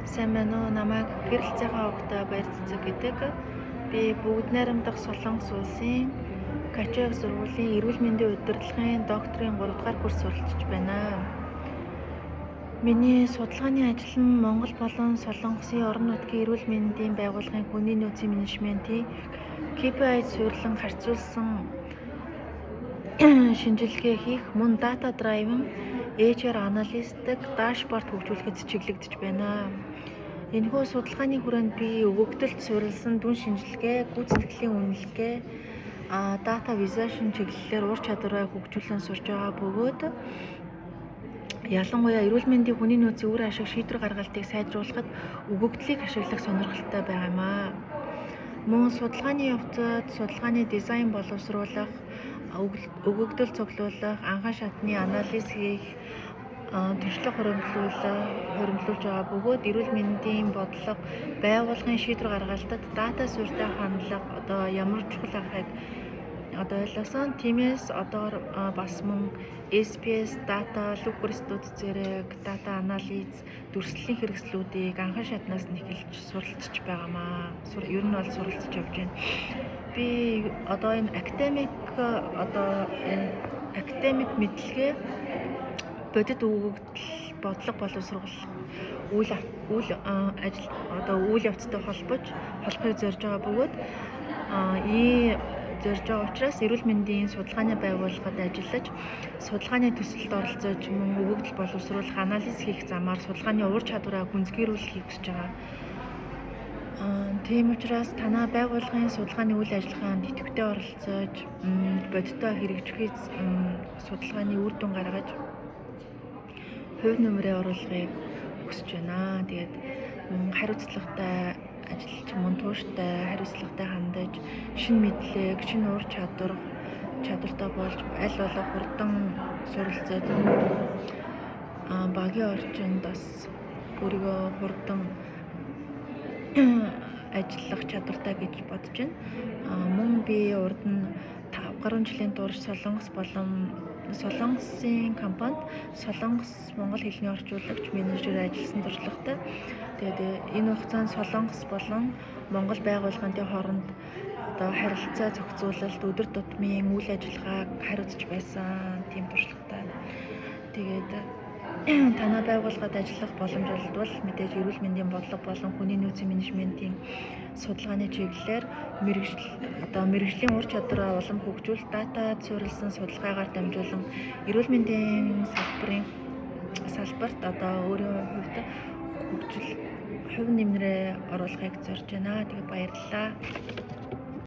Сайн байна уу? Намайг гэрэлцээхаа огтой баяр цэцэг гэдэг. Би бүгд найрамдах Солонгос улсын Качааг сургуулийн эрүүл мэндийн удирдлагын докторийн 3 дугаар курс суралцж байна. Миний судалгааны ажил нь Монгол болон Солонгосын орон нутгийн эрүүл мэндийн байгууллагын хүний нөөцийн менежментийн KPI суурилан харьцуулсан шинжилгээ хийх, мөн data driven HR аналитик дашборд хөгжүүлэхэд чиглэгдэж байна. Энэхүү судалгааны хүрээнд би өгөгдөлд суурилсан дүн шинжилгээ, гүйцэтгэлийн үнэлгээ, data visualization чиглэлээр ур чадвараа хөгжүүлэн сурч байгаа бөгөөд ялангуяа эрүүл мэндийн хүний нөөцийн үр ашиг шийдвэр гаргалтыг сайжруулахад өгөгдлийг ашиглах сонирхолтой байгаа юм аа. Мөн судалгааны явцад судалгааны дизайн боловсруулах, өгөгдөл цуглуулах, анхан шатны анализ хийх, туршлага хуримтлуулж байгаа бөгөөд эрүүл мэндийн бодлого, байгууллагын шийдвэр гаргалтад дата суурьтай хандлага ямар чухал ахыг ойлгосон. Тиймээс бас мөн SPS, data, лүгэр студ зэрэг data анализ, дүрслэлийн хэрэгслүүдийг анхан шатнаас нь эхэлж суралцж байгаамаа. Ер нь бол суралцж явж байна. Би энэ академик мэдлэгээ бодит өгөгдөл, бодлого боловсруулах үйл явцтай холбохыг зорж байгаа бөгөөд зорж байгаа учраас эрүүл мэндийн судалгааны байгууллагад ажиллаж, судалгааны төсөлд оролцож, мөн өгөгдөл боловсруулах, анализ хийх замаар судалгааны ур чадвараа гүнзгийрүүлэхийг хүсэж байгаа. Тийм учраас танай байгууллагын судалгааны үйл ажиллагаанд идэвхтэй оролцож, бодиттой хэрэгжихүйц судалгааны үр дүн гаргаж, хувь нэмрээ оруулахыг хүсэж байна. Тэгээд хариуцлагатай ажиллаж, мөн тууштай, хариуцлагатай хандаж, шинэ мэдлэг, шинэ ур чадвартай болж аль болох хурдан суралцаад багийн орчинд бас өөрийгөө хурдан ажиллах чадвартай гэж бодож байна. Мөн би урд нь 5 гаруй жилийн турш Солонгосын компанид Солонгос Монгол хэлний орчуулагч менежер ажилласан туршлагатай. Тэгээд энэ хугацаанд Солонгос болон Монгол байгууллагын хооронд харилцаа зохицуулалт, өдөр тутмын үйл ажиллагааг хариуцж байсан тийм туршлагатай. Тэгээд танай байгууллагад ажиллах боломж олдвол мэдээж эрүүл мэндийн бодлого болон хүний нөөцийн менежментийн судалгааны чиглэлээр мэргэжлийн ур чадвараа улам хөгжүүл, датад суурилсан судалгаагаар дамжуулан эрүүл мэндийн салбарт өөрийн хувьд хувь нэмрээ оруулахыг зорж байна. Тэгээд баярлалаа.